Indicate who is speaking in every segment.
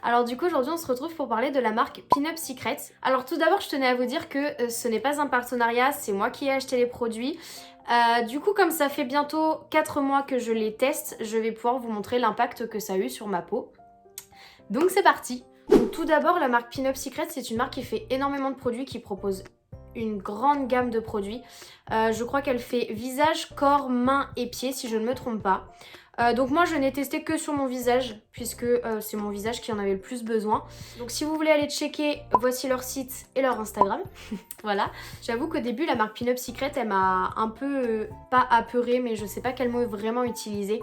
Speaker 1: Alors du coup aujourd'hui on se retrouve pour parler de la marque Pin-Up Secret. Alors tout d'abord je tenais à vous dire que ce n'est pas un partenariat, c'est moi qui ai acheté les produits. Du coup comme ça fait bientôt 4 mois que je les teste, je vais pouvoir vous montrer l'impact que ça a eu sur ma peau. Donc c'est parti. Donc, tout d'abord la marque Pin-Up Secret c'est une marque qui fait énormément de produits, qui propose une grande gamme de produits. Je crois qu'elle fait visage, corps, mains et pieds si je ne me trompe pas. Donc moi je n'ai testé que sur mon visage puisque c'est mon visage qui en avait le plus besoin. Donc si vous voulez aller checker, voici leur site et leur Instagram. Voilà. J'avoue qu'au début la marque Pin-Up Secret elle m'a un peu, pas apeurée, mais je sais pas quel mot vraiment utiliser.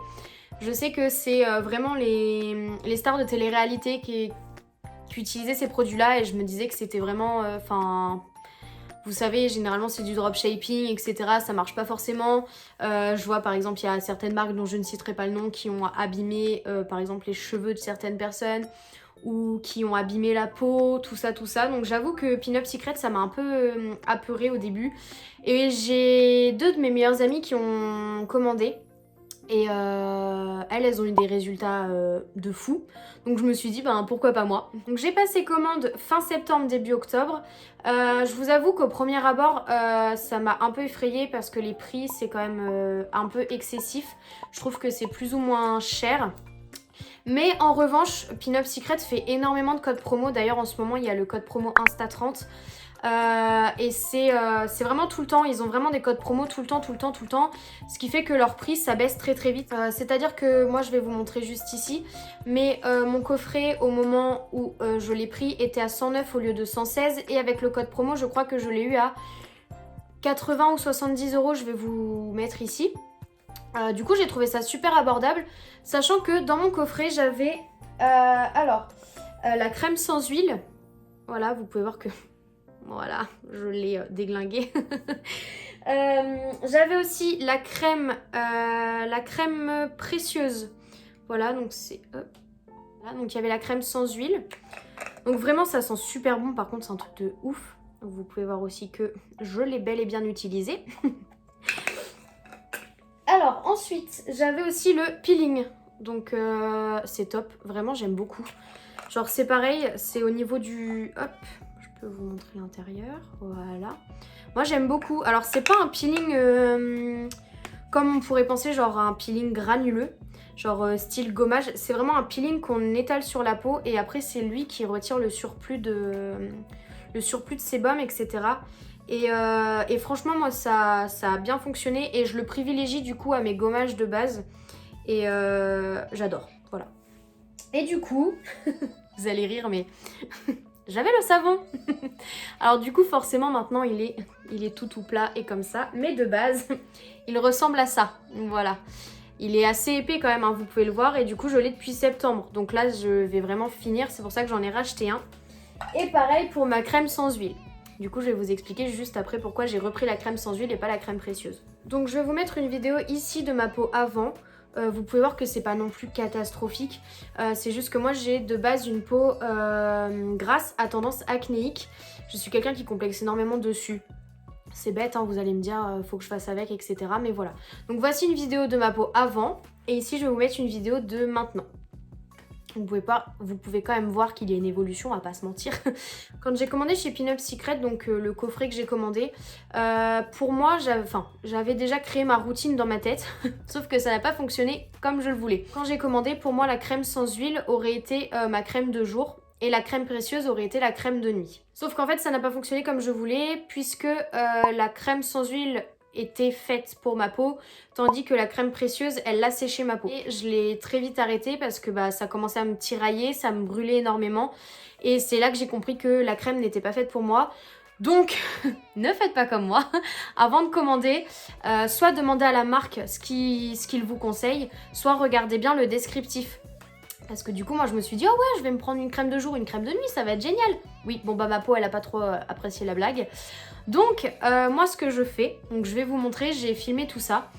Speaker 1: Je sais que c'est vraiment les stars de télé-réalité qui utilisaient ces produits là et je me disais que c'était vraiment... vous savez, généralement c'est du dropshipping, etc. Ça marche pas forcément. Je vois par exemple, il y a certaines marques dont je ne citerai pas le nom qui ont abîmé par exemple les cheveux de certaines personnes ou qui ont abîmé la peau, tout ça. Donc j'avoue que Pin-Up Secret, ça m'a un peu apeurée au début. Et j'ai 2 de mes meilleures amies qui ont commandé. Et elles ont eu des résultats de fou. Donc je me suis dit, ben pourquoi pas moi. Donc j'ai passé commande fin septembre, début octobre. Je vous avoue qu'au premier abord, ça m'a un peu effrayée parce que les prix, c'est quand même un peu excessif. Je trouve que c'est plus ou moins cher. Mais en revanche, Pin-Up Secret fait énormément de codes promo. D'ailleurs, en ce moment, il y a le code promo Insta30. Et c'est vraiment tout le temps, ils ont vraiment des codes promo tout le temps, ce qui fait que leur prix ça baisse très vite. C'est-à-dire que moi je vais vous montrer juste ici, mais mon coffret au moment où je l'ai pris était à 109 au lieu de 116 et avec le code promo je crois que je l'ai eu à 80 ou 70 €, je vais vous mettre ici. Du coup j'ai trouvé ça super abordable, sachant que dans mon coffret j'avais la crème sans huile. Voilà, vous pouvez voir que... Voilà, je l'ai déglinguée. J'avais aussi la crème précieuse. Voilà, donc c'est... Voilà, donc il y avait la crème sans huile. Donc vraiment, ça sent super bon. Par contre, c'est un truc de ouf. Vous pouvez voir aussi que je l'ai bel et bien utilisé. Alors, ensuite, j'avais aussi le peeling. Donc, c'est top. Vraiment, j'aime beaucoup. Genre, c'est pareil, c'est au niveau du... Hop, vous montrer l'intérieur, voilà. Moi j'aime beaucoup. Alors c'est pas un peeling comme on pourrait penser, genre un peeling granuleux, genre style gommage. C'est vraiment un peeling qu'on étale sur la peau et après c'est lui qui retire le surplus de sébum, etc. Et franchement moi ça a bien fonctionné et je le privilégie du coup à mes gommages de base et j'adore, voilà. Et du coup, vous allez rire mais... J'avais le savon. Alors du coup forcément maintenant il est tout plat et comme ça. Mais de base il ressemble à ça. Voilà. Il est assez épais quand même, hein, vous pouvez le voir. Et du coup je l'ai depuis septembre. Donc là je vais vraiment finir. C'est pour ça que j'en ai racheté un. Et pareil pour ma crème sans huile. Du coup je vais vous expliquer juste après pourquoi j'ai repris la crème sans huile et pas la crème précieuse. Donc je vais vous mettre une vidéo ici de ma peau avant. Vous pouvez voir que c'est pas non plus catastrophique, c'est juste que moi j'ai de base une peau grasse à tendance acnéique. Je suis quelqu'un qui complexe énormément dessus. C'est bête, hein, vous allez me dire faut que je fasse avec, etc. Mais voilà. Donc voici une vidéo de ma peau avant et ici je vais vous mettre une vidéo de maintenant. Vous pouvez quand même voir qu'il y a une évolution, on va pas se mentir. Quand j'ai commandé chez Pin-Up Secret, donc le coffret que j'ai commandé, pour moi, j'avais déjà créé ma routine dans ma tête, sauf que ça n'a pas fonctionné comme je le voulais. Quand j'ai commandé, pour moi, la crème sans huile aurait été ma crème de jour et la crème précieuse aurait été la crème de nuit. Sauf qu'en fait, ça n'a pas fonctionné comme je voulais, puisque la crème sans huile était faite pour ma peau, tandis que la crème précieuse elle l'a séché ma peau et je l'ai très vite arrêtée parce que ça commençait à me tirailler, ça me brûlait énormément et c'est là que j'ai compris que la crème n'était pas faite pour moi. Donc ne faites pas comme moi. Avant de commander, soit demandez à la marque ce qu'il vous conseille, soit regardez bien le descriptif. Parce que du coup moi je me suis dit oh ouais je vais me prendre une crème de jour, une crème de nuit, ça va être génial. Oui bon bah ma peau elle a pas trop apprécié la blague. Donc moi ce que je fais, donc je vais vous montrer, j'ai filmé tout ça.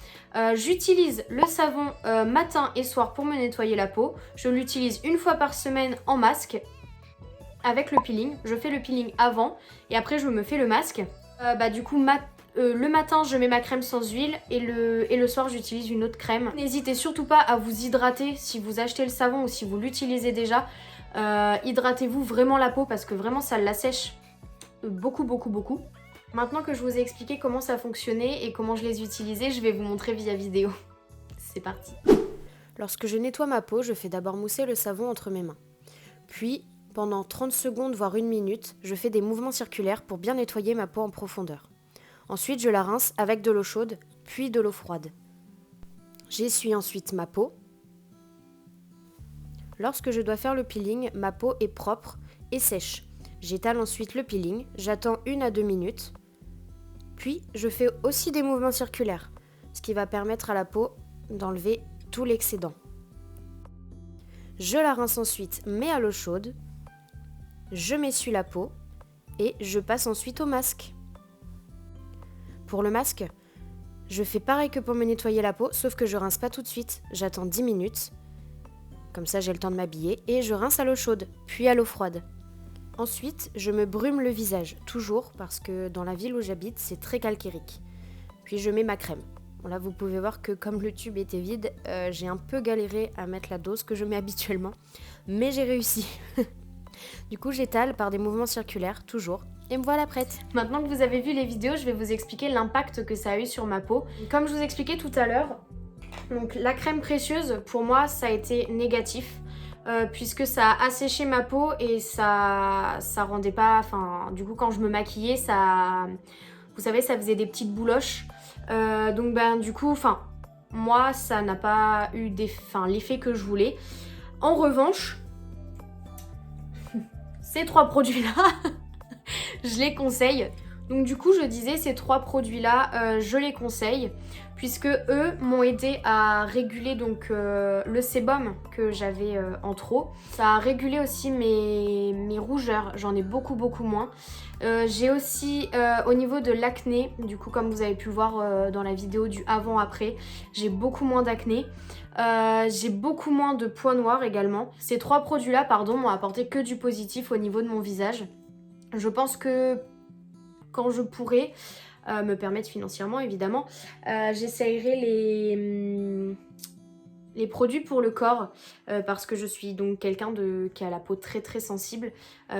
Speaker 1: J'utilise le savon matin et soir pour me nettoyer la peau. Je l'utilise une fois par semaine en masque avec le peeling. Je fais le peeling avant et après je me fais le masque. Du coup le matin je mets ma crème sans huile et le soir j'utilise une autre crème. N'hésitez surtout pas à vous hydrater si vous achetez le savon ou si vous l'utilisez déjà. Hydratez-vous vraiment la peau parce que vraiment ça l'assèche beaucoup. Maintenant que je vous ai expliqué comment ça fonctionnait et comment je les utilisais, je vais vous montrer via vidéo. C'est parti. Lorsque je nettoie ma peau, je fais d'abord mousser le savon entre mes mains. Puis, pendant 30 secondes voire 1 minute, je fais des mouvements circulaires pour bien nettoyer ma peau en profondeur. Ensuite, je la rince avec de l'eau chaude, puis de l'eau froide. J'essuie ensuite ma peau. Lorsque je dois faire le peeling, ma peau est propre et sèche. J'étale ensuite le peeling, j'attends 1 à 2 minutes. Puis, je fais aussi des mouvements circulaires, ce qui va permettre à la peau d'enlever tout l'excédent. Je la rince ensuite, mais à l'eau chaude. Je m'essuie la peau et je passe ensuite au masque. Pour le masque, je fais pareil que pour me nettoyer la peau, sauf que je rince pas tout de suite. J'attends 10 minutes. Comme ça, j'ai le temps de m'habiller et je rince à l'eau chaude, puis à l'eau froide. Ensuite, je me brume le visage, toujours parce que dans la ville où j'habite, c'est très calcairique. Puis je mets ma crème. Bon, là, vous pouvez voir que comme le tube était vide, j'ai un peu galéré à mettre la dose que je mets habituellement, mais j'ai réussi. Du coup, j'étale par des mouvements circulaires, toujours, et me voilà prête. Maintenant que vous avez vu les vidéos, je vais vous expliquer l'impact que ça a eu sur ma peau. Comme je vous expliquais tout à l'heure, donc la crème précieuse, pour moi, ça a été négatif. Puisque ça a asséché ma peau et ça rendait pas... Enfin, du coup, quand je me maquillais, ça... Vous savez, ça faisait des petites bouloches. Donc, du coup, moi, ça n'a pas eu l'effet que je voulais. En revanche, ces 3 produits-là, je les conseille. Donc du coup, je disais, ces 3 produits-là, je les conseille puisque eux m'ont aidé à réguler donc le sébum que j'avais en trop. Ça a régulé aussi mes rougeurs, j'en ai beaucoup moins. J'ai aussi au niveau de l'acné, du coup comme vous avez pu le voir dans la vidéo du avant-après, j'ai beaucoup moins d'acné. J'ai beaucoup moins de points noirs également. Ces 3 produits-là, m'ont apporté que du positif au niveau de mon visage. Je pense que quand je pourrai me permettre financièrement évidemment, j'essayerai les produits pour le corps parce que je suis donc quelqu'un qui a la peau très sensible.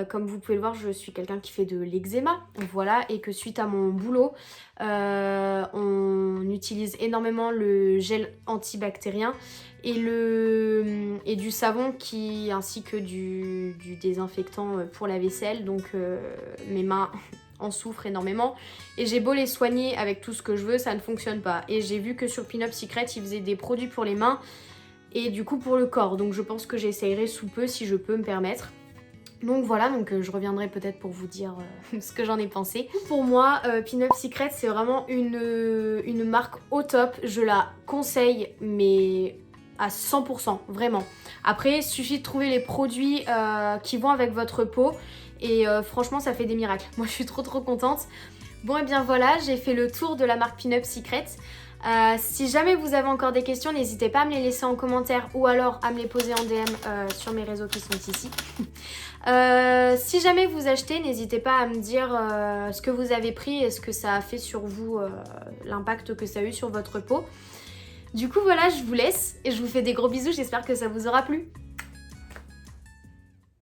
Speaker 1: Comme vous pouvez le voir, je suis quelqu'un qui fait de l'eczéma, voilà, et que suite à mon boulot, on utilise énormément le gel antibactérien et du savon ainsi que du désinfectant pour la vaisselle. Donc mes mains en souffrent énormément et j'ai beau les soigner avec tout ce que je veux, ça ne fonctionne pas. Et j'ai vu que sur Pin Up Secret, ils faisaient des produits pour les mains et du coup pour le corps. Donc je pense que j'essayerai sous peu si je peux me permettre. Donc voilà, je reviendrai peut-être pour vous dire ce que j'en ai pensé. Pour moi, Pin Up Secret, c'est vraiment une marque au top. Je la conseille, mais à 100%, vraiment. Après, il suffit de trouver les produits qui vont avec votre peau. Et franchement, ça fait des miracles. Moi, je suis trop contente. Bon, et bien voilà, j'ai fait le tour de la marque Pin Up Secret. Si jamais vous avez encore des questions, n'hésitez pas à me les laisser en commentaire ou alors à me les poser en DM sur mes réseaux qui sont ici. Si jamais vous achetez, n'hésitez pas à me dire ce que vous avez pris et ce que ça a fait sur vous, l'impact que ça a eu sur votre peau. Du coup, voilà, je vous laisse et je vous fais des gros bisous. J'espère que ça vous aura plu.